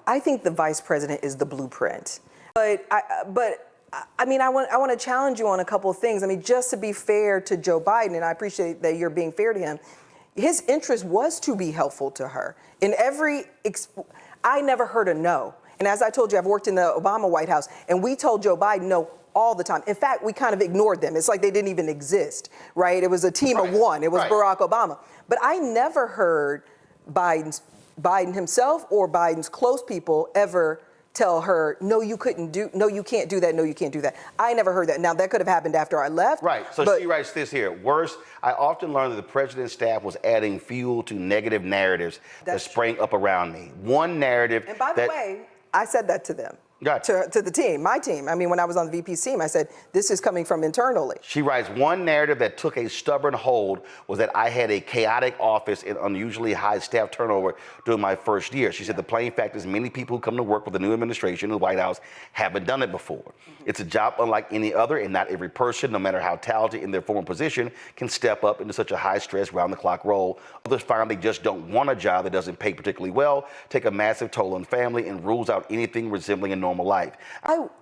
I think the vice president is the blueprint. But I mean, I want to challenge you on a couple of things. I mean, just to be fair to Joe Biden, and I appreciate that you're being fair to him, his interest was to be helpful to her. I never heard a no. And as I told you, I've worked in the Obama White House, and we told Joe Biden no all the time. In fact, we kind of ignored them. It's like they didn't even exist, right? It was a team of one. It was Barack Obama. But I never heard Biden himself or Biden's close people ever tell her, no, you can't do that, no, you can't do that. I never heard that. Now, that could have happened after I left. Right, so she writes this here. Worse, I often learned that the president's staff was adding fuel to negative narratives that sprang up around me. One narrative. And by the way, I said that to them. Gotcha. To the team, my team. I mean, when I was on the VP's team, I said, this is coming from internally. She writes, one narrative that took a stubborn hold was that I had a chaotic office and unusually high staff turnover during my first year. She said the plain fact is many people who come to work with the new administration in the White House haven't done it before. It's a job unlike any other, and not every person, no matter how talented in their former position, can step up into such a high-stress, round-the-clock role. Others find they just don't want a job that doesn't pay particularly well, take a massive toll on family, and rules out anything resembling a normal life.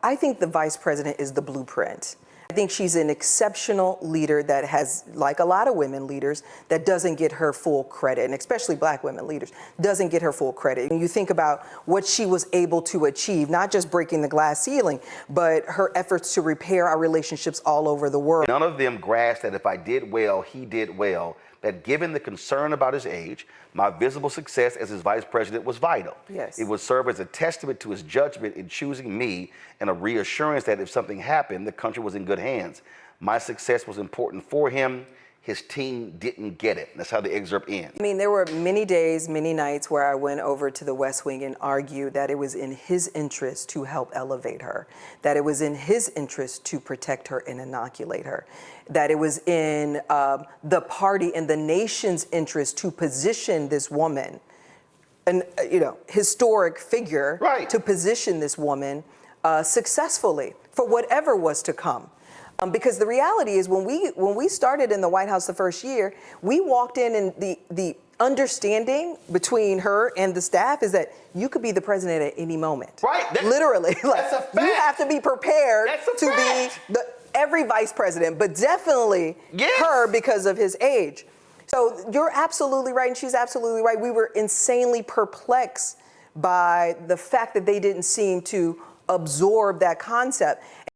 I think the vice president is the blueprint. I think she's an exceptional leader that has, like a lot of women leaders, that doesn't get her full credit, and especially black women leaders, doesn't get her full credit. When you think about what she was able to achieve, not just breaking the glass ceiling, but her efforts to repair our relationships all over the world. None of them grasped that if I did well, he did well, that given the concern about his age, my visible success as his vice president was vital. Yes. It would serve as a testament to his judgment in choosing me and a reassurance that if something happened, the country was in good hands. My success was important for him. His team didn't get it. That's how the excerpt ends. I mean, there were many days, many nights where I went over to the West Wing and argued that it was in his interest to help elevate her, that it was in his interest to protect her and inoculate her, that it was in the party and the nation's interest to position this woman, an historic figure, to position this woman successfully for whatever was to come. Because the reality is, when we started in the White House the first year, we walked in and the understanding between her and the staff is that you could be the president at any moment. Right. Literally. That's a fact. You be to be prepared to be every vice president, but definitely her because of his age. So you're absolutely right, and she's absolutely right. We were insanely perplexed by the fact that they didn't seem to absorb that concept.